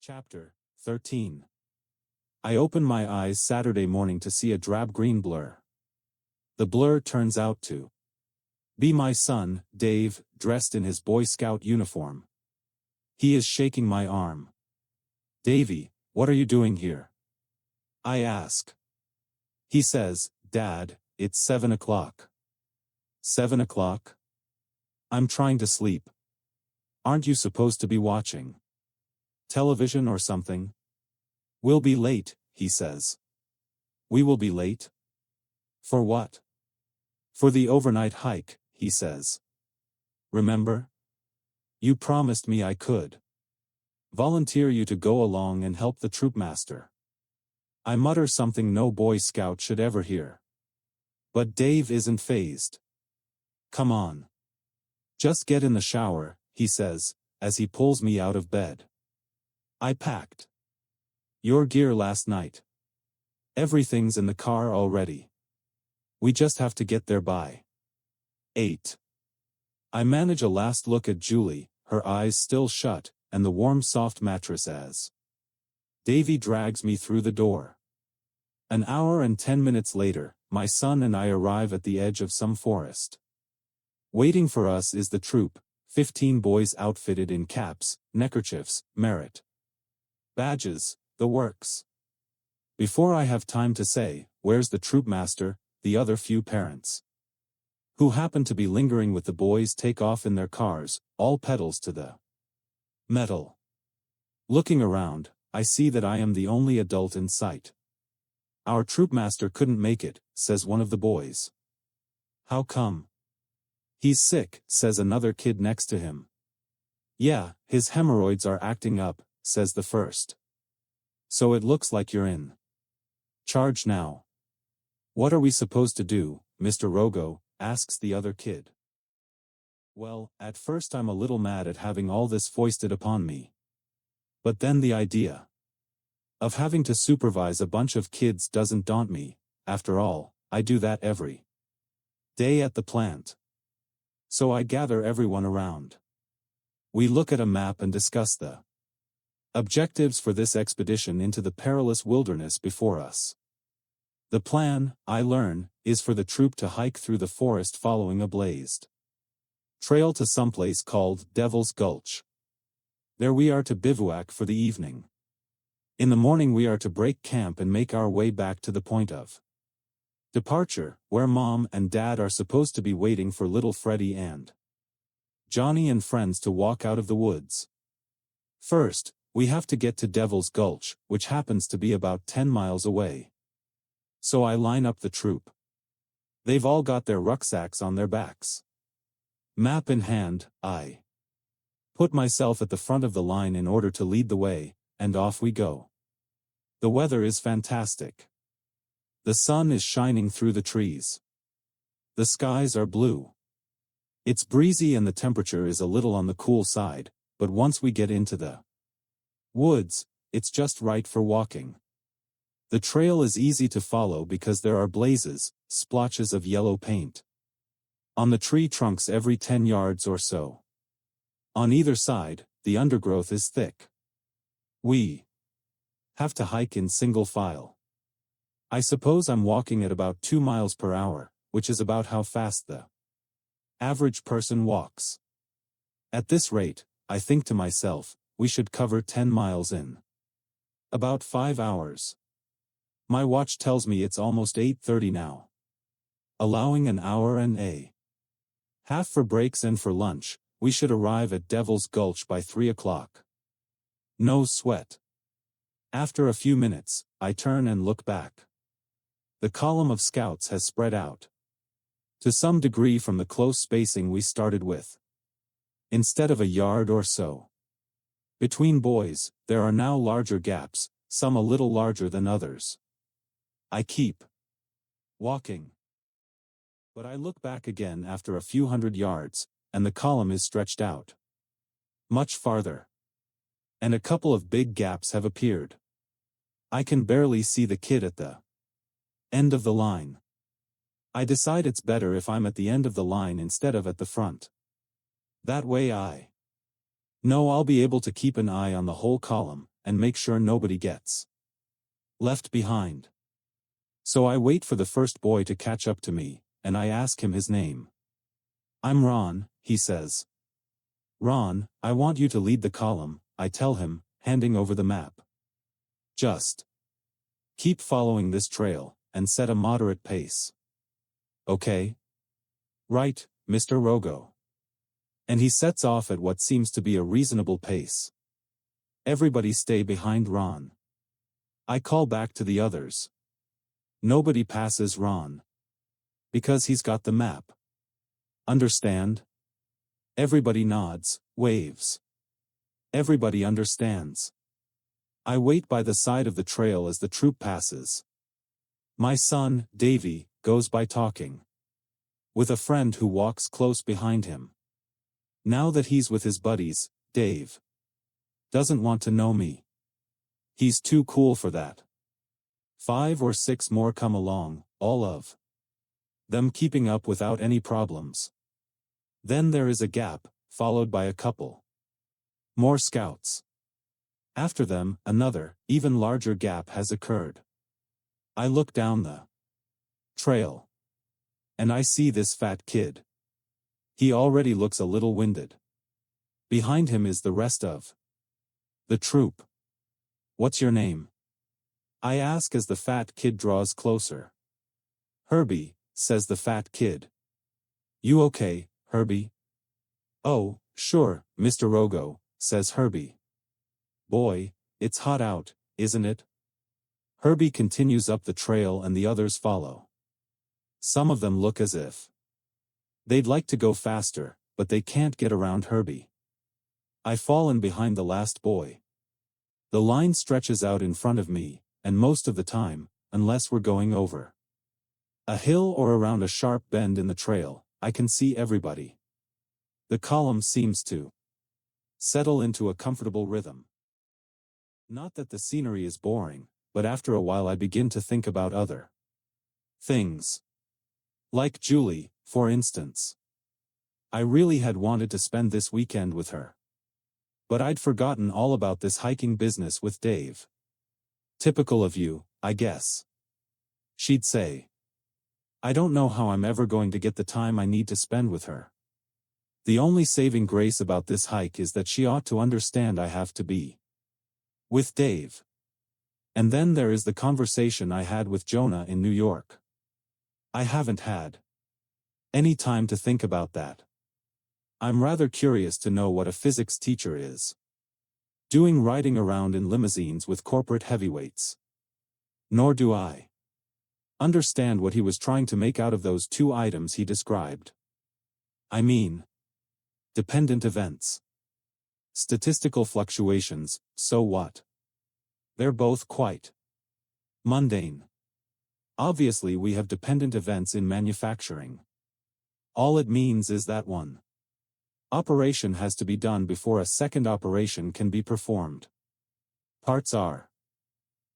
Chapter 13. I open my eyes Saturday morning to see a drab-green blur. The blur turns out to be my son, Dave, dressed in his Boy Scout uniform. He is shaking my arm. "Davy, what are you doing here?" I ask. He says, "Dad, it's 7 o'clock." 7 o'clock? I'm trying to sleep. Aren't you supposed to be watching television or something? "We'll be late," he says. "We will be late? For what?" "For the overnight hike," he says. "Remember? You promised me I could volunteer you to go along and help the troopmaster." I mutter something no Boy Scout should ever hear. But Dave isn't fazed. "Come on. Just get in the shower," he says, as he pulls me out of bed. "I packed your gear last night. Everything's in the car already. We just have to get there by 8. I manage a last look at Julie, her eyes still shut, and the warm soft mattress as Davy drags me through the door. An hour and 10 minutes later, my son and I arrive at the edge of some forest. Waiting for us is the troop, 15 boys outfitted in caps, neckerchiefs, merit badges, the works. Before I have time to say, "Where's the troopmaster?" the other few parents who happen to be lingering with the boys take off in their cars, all pedals to the metal. Looking around, I see that I am the only adult in sight. "Our troopmaster couldn't make it," says one of the boys. "How come?" "He's sick," says another kid next to him. "Yeah, his hemorrhoids are acting up," says the first. "So it looks like you're in charge now." "What are we supposed to do, Mr. Rogo?" asks the other kid. Well, at first I'm a little mad at having all this foisted upon me. But then the idea of having to supervise a bunch of kids doesn't daunt me. After all, I do that every day at the plant. So I gather everyone around. We look at a map and discuss the objectives for this expedition into the perilous wilderness before us. The plan, I learn, is for the troop to hike through the forest following a blazed trail to someplace called Devil's Gulch. There we are to bivouac for the evening. In the morning we are to break camp and make our way back to the point of departure, where Mom and Dad are supposed to be waiting for little Freddie and Johnny and friends to walk out of the woods. First, we have to get to Devil's Gulch, which happens to be about 10 miles away. So I line up the troop. They've all got their rucksacks on their backs. Map in hand, I put myself at the front of the line in order to lead the way, and off we go. The weather is fantastic. The sun is shining through the trees. The skies are blue. It's breezy and the temperature is a little on the cool side, but once we get into the woods, it's just right for walking. The trail is easy to follow because there are blazes, splotches of yellow paint on the tree trunks every 10 yards or so. On either side, the undergrowth is thick. We have to hike in single file. I suppose I'm walking at about 2 miles per hour, which is about how fast the average person walks. At this rate, I think to myself, we should cover 10 miles in about 5 hours. My watch tells me it's almost 8:30 now. Allowing an hour and a half for breaks and for lunch, we should arrive at Devil's Gulch by 3 o'clock. No sweat. After a few minutes, I turn and look back. The column of scouts has spread out to some degree from the close spacing we started with. Instead of a yard or so between boys, there are now larger gaps, some a little larger than others. I keep walking. But I look back again after a few hundred yards, and the column is stretched out much farther. And a couple of big gaps have appeared. I can barely see the kid at the end of the line. I decide it's better if I'm at the end of the line instead of at the front. That way I know I'll be able to keep an eye on the whole column, and make sure nobody gets left behind. So I wait for the first boy to catch up to me, and I ask him his name. "I'm Ron," he says. "Ron, I want you to lead the column," I tell him, handing over the map. "Just keep following this trail, and set a moderate pace. Okay?" "Right, Mr. Rogo." And he sets off at what seems to be a reasonable pace. Everybody stay behind Ron. I call back to the others. Nobody passes Ron. Because he's got the map. Understand? Everybody nods, waves. Everybody understands. I wait by the side of the trail as the troop passes. My son, Davy, goes by talking with a friend who walks close behind him. Now that he's with his buddies, Dave doesn't want to know me. He's too cool for that. 5 or 6 more come along, all of them keeping up without any problems. Then there is a gap, followed by a couple more scouts. After them, another, even larger gap has occurred. I look down the trail. And I see this fat kid. He already looks a little winded. Behind him is the rest of the troop. "What's your name?" I ask as the fat kid draws closer. "Herbie," says the fat kid. "You okay, Herbie?" "Oh, sure, Mr. Rogo," says Herbie. "Boy, it's hot out, isn't it?" Herbie continues up the trail and the others follow. Some of them look as if they'd like to go faster, but they can't get around Herbie. I fall in behind the last boy. The line stretches out in front of me, and most of the time, unless we're going over a hill or around a sharp bend in the trail, I can see everybody. The column seems to settle into a comfortable rhythm. Not that the scenery is boring, but after a while I begin to think about other things. Like Julie, for instance. I really had wanted to spend this weekend with her. But I'd forgotten all about this hiking business with Dave. "Typical of you, I guess," she'd say. I don't know how I'm ever going to get the time I need to spend with her. The only saving grace about this hike is that she ought to understand I have to be with Dave. And then there is the conversation I had with Jonah in New York. I haven't had any time to think about that. I'm rather curious to know what a physics teacher is doing riding around in limousines with corporate heavyweights. Nor do I understand what he was trying to make out of those 2 items he described. I mean, dependent events. Statistical fluctuations, so what? They're both quite mundane. Obviously we have dependent events in manufacturing. All it means is that one operation has to be done before a second operation can be performed. Parts are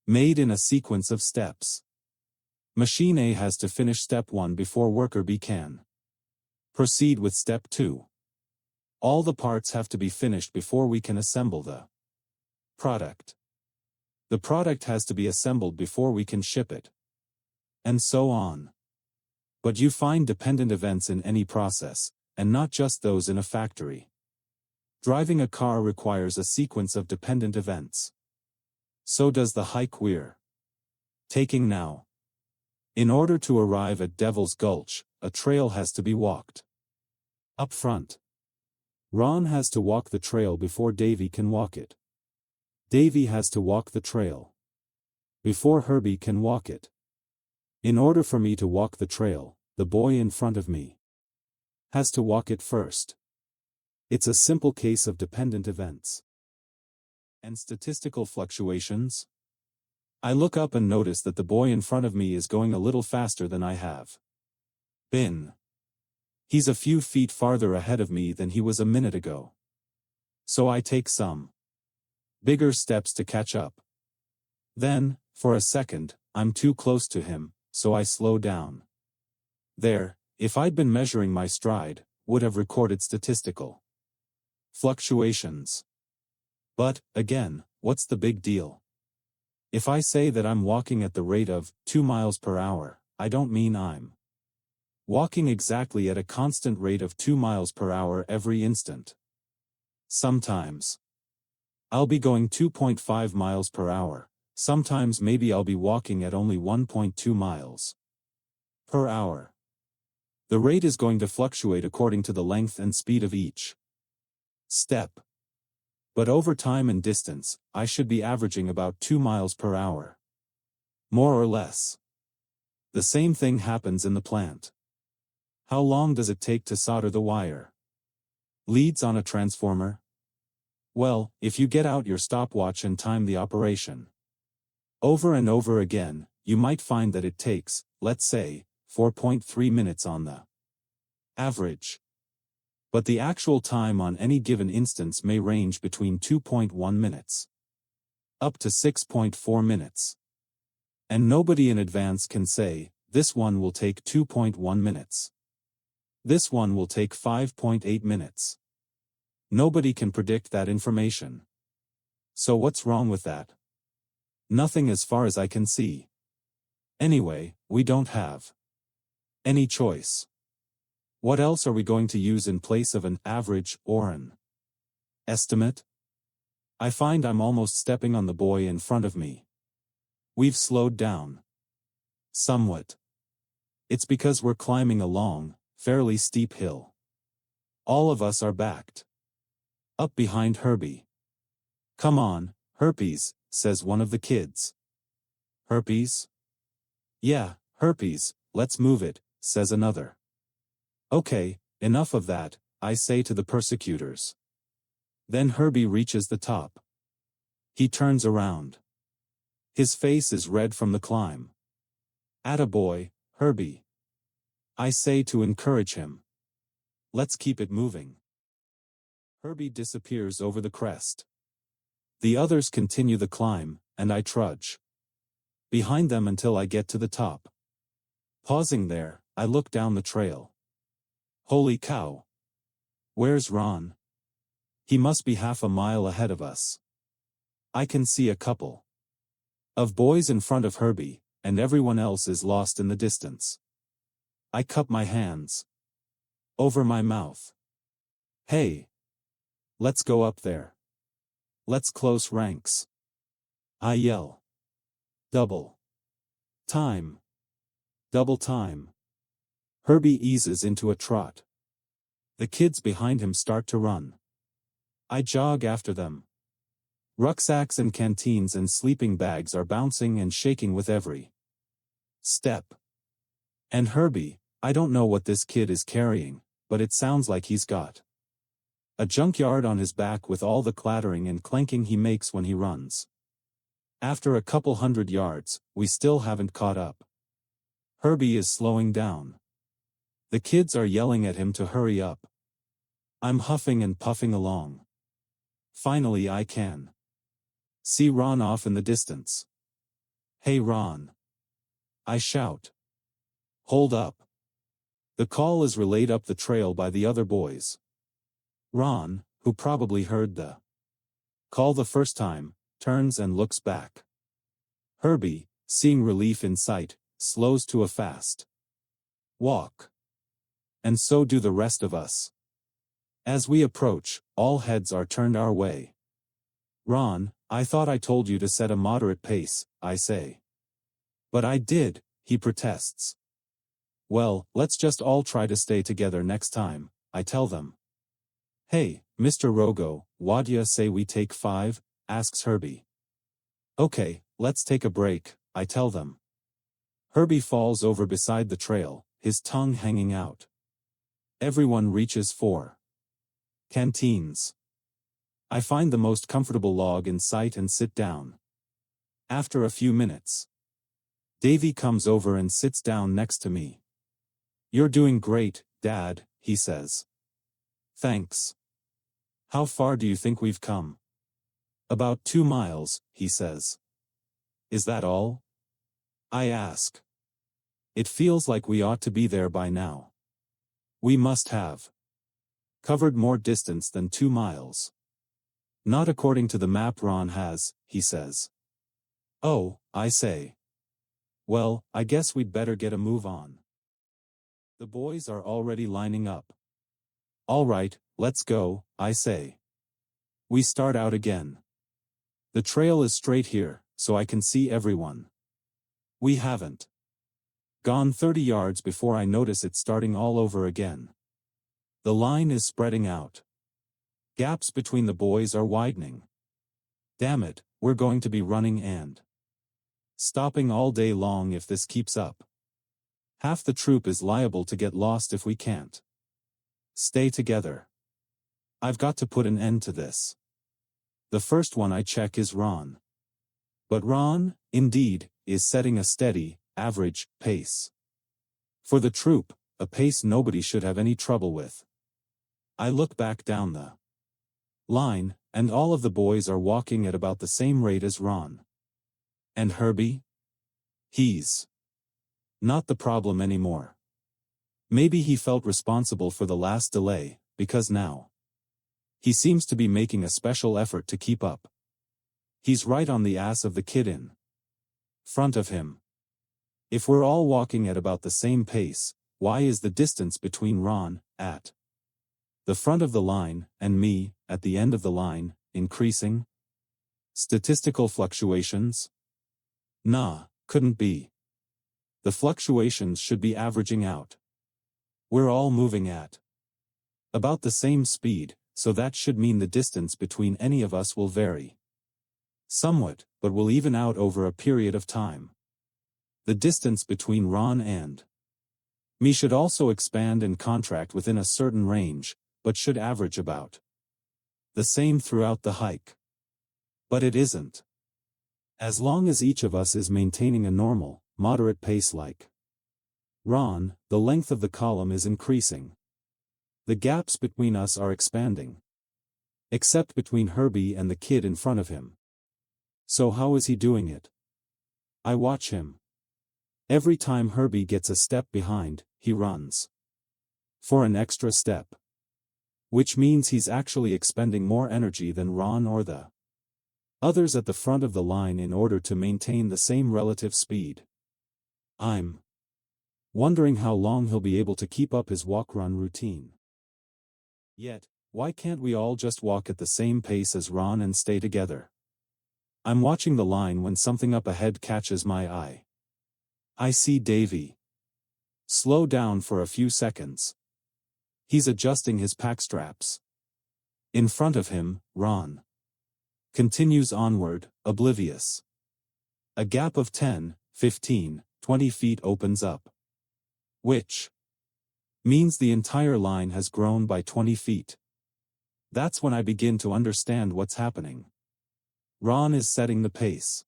made in a sequence of steps. Machine A has to finish step 1 before worker B can proceed with step 2. All the parts have to be finished before we can assemble the product. The product has to be assembled before we can ship it. And so on. But you find dependent events in any process, and not just those in a factory. Driving a car requires a sequence of dependent events. So does the hike we're taking now. In order to arrive at Devil's Gulch, a trail has to be walked. Up front. Ron has to walk the trail before Davy can walk it. Davy has to walk the trail before Herbie can walk it. In order for me to walk the trail, the boy in front of me has to walk it first. It's a simple case of dependent events. And statistical fluctuations? I look up and notice that the boy in front of me is going a little faster than I have been. He's a few feet farther ahead of me than he was a minute ago. So I take some bigger steps to catch up. Then, for a second, I'm too close to him, so I slow down. There, if I'd been measuring my stride, would have recorded statistical fluctuations. But, again, What's the big deal? If I say that I'm walking at the rate of 2 miles per hour, I don't mean I'm walking exactly at a constant rate of 2 miles per hour every instant. Sometimes I'll be going 2.5 miles per hour, sometimes maybe I'll be walking at only 1.2 miles per hour. The rate is going to fluctuate according to the length and speed of each step. But over time and distance, I should be averaging about 2 miles per hour. More or less. The same thing happens in the plant. How long does it take to solder the wire? Leads on a transformer? Well, if you get out your stopwatch and time the operation over and over again, you might find that it takes, let's say, 4.3 minutes on the average. But the actual time on any given instance may range between 2.1 minutes up to 6.4 minutes. And nobody in advance can say, this one will take 2.1 minutes. This one will take 5.8 minutes. Nobody can predict that information. So what's wrong with that? Nothing as far as I can see. Anyway, we don't have any choice. What else are we going to use in place of an average or an estimate? I find I'm almost stepping on the boy in front of me. We've slowed down somewhat. It's because we're climbing a long, fairly steep hill. All of us are backed up behind Herbie. Come on, Herpes, says one of the kids. Herpes? Yeah, Herpes, let's move it, says another. Okay, enough of that, I say to the persecutors. Then Herbie reaches the top. He turns around. His face is red from the climb. Attaboy, Herbie. I say to encourage him. Let's keep it moving. Herbie disappears over the crest. The others continue the climb, and I trudge behind them until I get to the top. Pausing there, I look down the trail. Holy cow! Where's Ron? He must be half a mile ahead of us. I can see a couple of boys in front of Herbie, and everyone else is lost in the distance. I cup my hands over my mouth. Hey! Let's go up there. Let's close ranks. I yell. Double time. Double time. Herbie eases into a trot. The kids behind him start to run. I jog after them. Rucksacks and canteens and sleeping bags are bouncing and shaking with every step. And Herbie, I don't know what this kid is carrying, but it sounds like he's got a junkyard on his back with all the clattering and clanking he makes when he runs. After a couple hundred yards, we still haven't caught up. Herbie is slowing down. The kids are yelling at him to hurry up. I'm huffing and puffing along. Finally I can see Ron off in the distance. Hey Ron! I shout. Hold up. The call is relayed up the trail by the other boys. Ron, who probably heard the call the first time, turns and looks back. Herbie, seeing relief in sight, slows to a fast walk. And so do the rest of us. As we approach, all heads are turned our way. Ron, I thought I told you to set a moderate pace, I say. But I did, he protests. Well, let's just all try to stay together next time, I tell them. Hey, Mr. Rogo, what'd say we take 5? Asks Herbie. Okay, let's take a break, I tell them. Herbie falls over beside the trail, his tongue hanging out. Everyone reaches for canteens. I find the most comfortable log in sight and sit down. After a few minutes, Davy comes over and sits down next to me. You're doing great, Dad, he says. Thanks. How far do you think we've come? About 2 miles, he says. Is that all? I ask. It feels like we ought to be there by now. We must have covered more distance than 2 miles. Not according to the map Ron has, he says. Oh, I say. Well, I guess we'd better get a move on. The boys are already lining up. All right, let's go, I say. We start out again. The trail is straight here, so I can see everyone. We haven't gone 30 yards before I notice it starting all over again. The line is spreading out. Gaps between the boys are widening. Damn it, we're going to be running and stopping all day long if this keeps up. Half the troop is liable to get lost if we can't stay together. I've got to put an end to this. The first one I check is Ron. But Ron, indeed, is setting a steady, average, pace. For the troop, a pace nobody should have any trouble with. I look back down the line, and all of the boys are walking at about the same rate as Ron. And Herbie? He's not the problem anymore. Maybe he felt responsible for the last delay, because now he seems to be making a special effort to keep up. He's right on the ass of the kid in front of him. If we're all walking at about the same pace, why is the distance between Ron, at the front of the line, and me, at the end of the line, increasing? Statistical fluctuations? Nah, couldn't be. The fluctuations should be averaging out. We're all moving at about the same speed, so that should mean the distance between any of us will vary somewhat, but will even out over a period of time. The distance between Ron and me should also expand and contract within a certain range, but should average about the same throughout the hike. But it isn't. As long as each of us is maintaining a normal, moderate pace like Ron, the length of the column is increasing. The gaps between us are expanding. Except between Herbie and the kid in front of him. So how is he doing it? I watch him. Every time Herbie gets a step behind, he runs for an extra step. Which means he's actually expending more energy than Ron or the others at the front of the line in order to maintain the same relative speed. I'm wondering how long he'll be able to keep up his walk-run routine. Yet, why can't we all just walk at the same pace as Ron and stay together? I'm watching the line when something up ahead catches my eye. I see Davy slow down for a few seconds. He's adjusting his pack straps. In front of him, Ron continues onward, oblivious. A gap of 10, 15, 20 feet opens up. Which means the entire line has grown by 20 feet. That's when I begin to understand what's happening. Ron is setting the pace.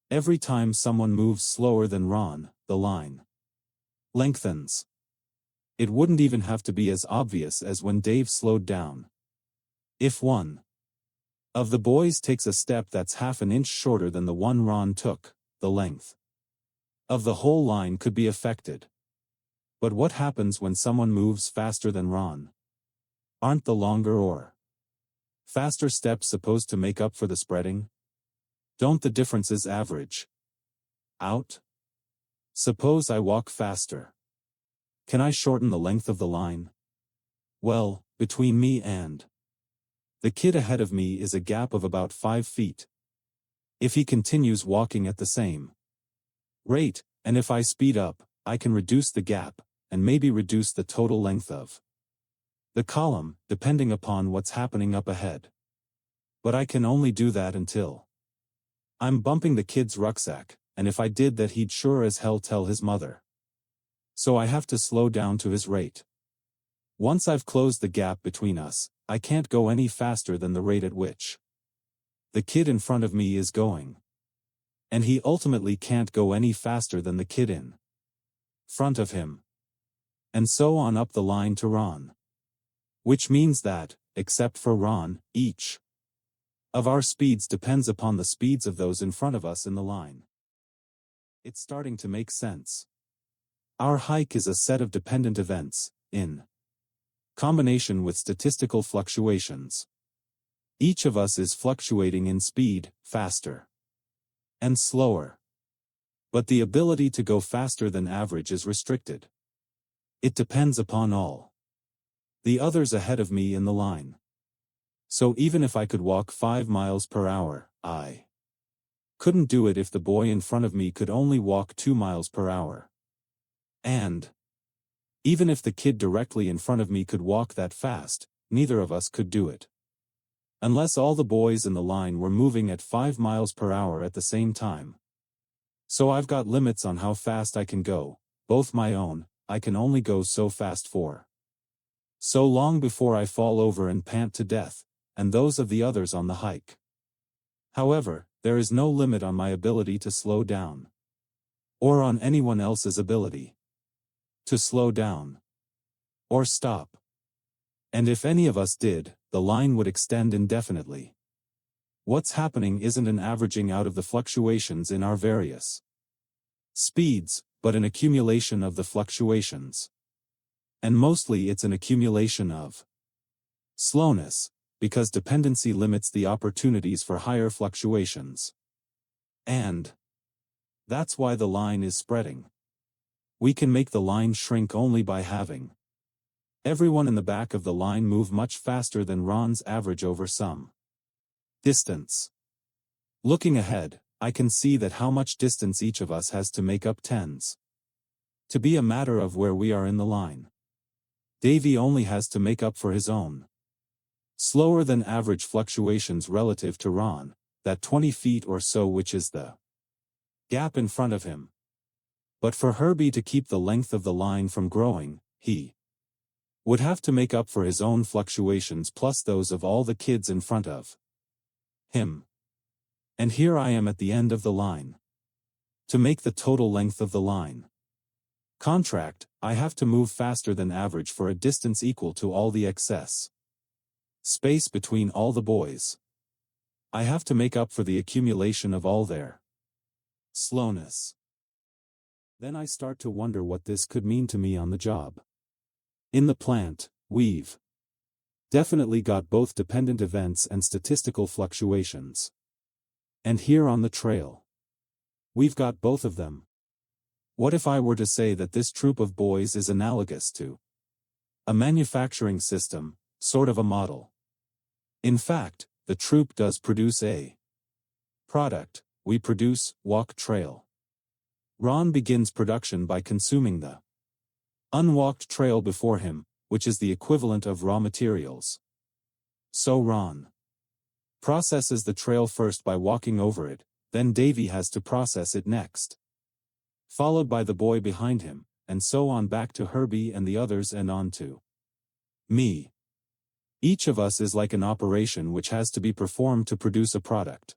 Every time someone moves slower than Ron, the line lengthens. It wouldn't even have to be as obvious as when Dave slowed down. If one of the boys takes a step that's half an inch shorter than the one Ron took, the length of the whole line could be affected. But what happens when someone moves faster than Ron? Aren't the longer or faster steps supposed to make up for the spreading? Don't the differences average out? Suppose I walk faster. Can I shorten the length of the line? Well, between me and the kid ahead of me is a gap of about 5 feet. If he continues walking at the same rate, and if I speed up, I can reduce the gap, and maybe reduce the total length of the column, depending upon what's happening up ahead. But I can only do that until I'm bumping the kid's rucksack, and if I did that he'd sure as hell tell his mother. So I have to slow down to his rate. Once I've closed the gap between us, I can't go any faster than the rate at which the kid in front of me is going. And he ultimately can't go any faster than the kid in front of him. And so on up the line to Ron. Which means that, except for Ron, each of our speeds depends upon the speeds of those in front of us in the line. It's starting to make sense. Our hike is a set of dependent events, in combination with statistical fluctuations. Each of us is fluctuating in speed, faster and slower. But the ability to go faster than average is restricted. It depends upon all the others ahead of me in the line. So even if I could walk 5 miles per hour, I couldn't do it if the boy in front of me could only walk 2 miles per hour. And even if the kid directly in front of me could walk that fast, neither of us could do it. Unless all the boys in the line were moving at 5 miles per hour at the same time. So I've got limits on how fast I can go, both my own. I can only go so fast for so long before I fall over and pant to death, and those of the others on the hike. However, there is no limit on my ability to slow down. Or on anyone else's ability to slow down or stop. And if any of us did, the line would extend indefinitely. What's happening isn't an averaging out of the fluctuations in our various speeds, but an accumulation of the fluctuations. And mostly it's an accumulation of slowness, because dependency limits the opportunities for higher fluctuations. And that's why the line is spreading. We can make the line shrink only by having everyone in the back of the line move much faster than Ron's average over some distance. Looking ahead, I can see that how much distance each of us has to make up tends to be a matter of where we are in the line. Davy only has to make up for his own slower than average fluctuations relative to Ron, that 20 feet or so which is the gap in front of him. But for Herbie to keep the length of the line from growing, he would have to make up for his own fluctuations plus those of all the kids in front of him. And here I am at the end of the line. To make the total length of the line contract, I have to move faster than average for a distance equal to all the excess space between all the boys. I have to make up for the accumulation of all their slowness. Then I start to wonder what this could mean to me on the job. In the plant, we've definitely got both dependent events and statistical fluctuations. And here on the trail, we've got both of them. What if I were to say that this troop of boys is analogous to a manufacturing system, sort of a model? In fact, the troop does produce a product. We produce walk trail. Ron begins production by consuming the unwalked trail before him, which is the equivalent of raw materials. So Ron processes the trail first by walking over it, then Davy has to process it next. Followed by the boy behind him, and so on back to Herbie and the others and on to me. Each of us is like an operation which has to be performed to produce a product.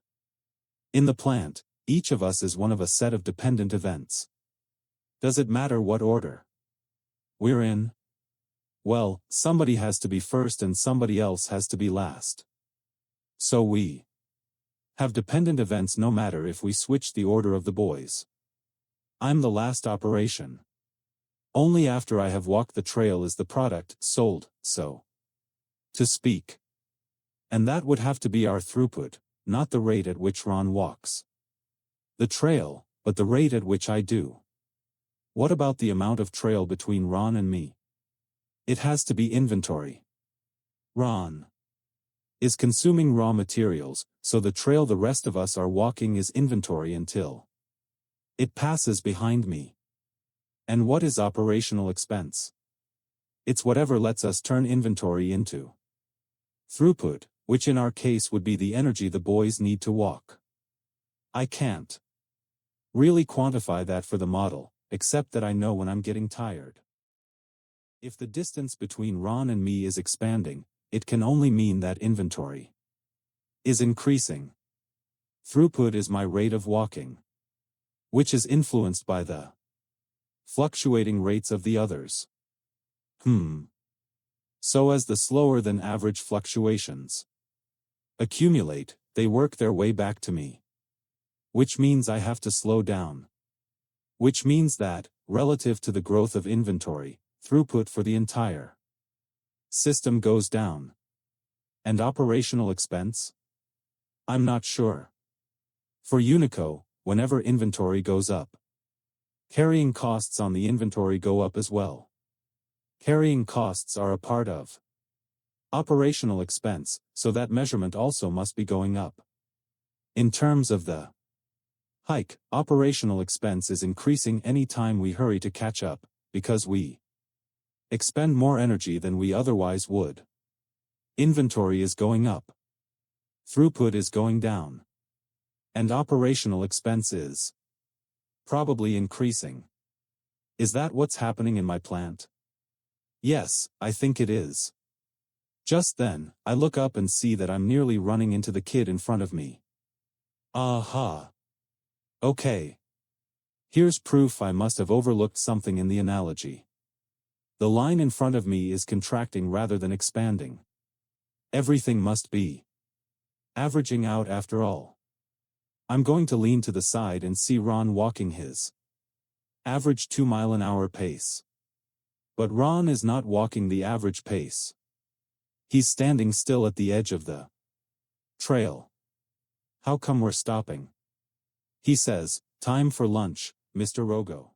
In the plant, each of us is one of a set of dependent events. Does it matter what order we're in? Well, somebody has to be first and somebody else has to be last. So we have dependent events no matter if we switch the order of the boys. I'm the last operation. Only after I have walked the trail is the product sold, so to speak. And that would have to be our throughput, not the rate at which Ron walks the trail, but the rate at which I do. What about the amount of trail between Ron and me? It has to be inventory. Ron is consuming raw materials, so the trail the rest of us are walking is inventory until it passes behind me. And what is operational expense? It's whatever lets us turn inventory into throughput, which in our case would be the energy the boys need to walk. I can't really quantify that for the model, except that I know when I'm getting tired. If the distance between Ron and me is expanding, it can only mean that inventory is increasing. Throughput is my rate of walking, which is influenced by the fluctuating rates of the others. So as the slower than average fluctuations accumulate, they work their way back to me. Which means I have to slow down. Which means that, relative to the growth of inventory, throughput for the entire system goes down. And operational expense? I'm not sure. For Unico, whenever inventory goes up, carrying costs on the inventory go up as well. Carrying costs are a part of operational expense, so that measurement also must be going up. In terms of the hike, operational expense is increasing any time we hurry to catch up, because we expend more energy than we otherwise would. Inventory is going up. Throughput is going down. And operational expense is probably increasing. Is that what's happening in my plant? Yes, I think it is. Just then, I look up and see that I'm nearly running into the kid in front of me. Aha. Okay. Here's proof I must have overlooked something in the analogy. The line in front of me is contracting rather than expanding. Everything must be averaging out after all. I'm going to lean to the side and see Ron walking his average 2-mile-an-hour pace. But Ron is not walking the average pace. He's standing still at the edge of the trail. How come we're stopping? He says, "Time for lunch, Mr. Rogo."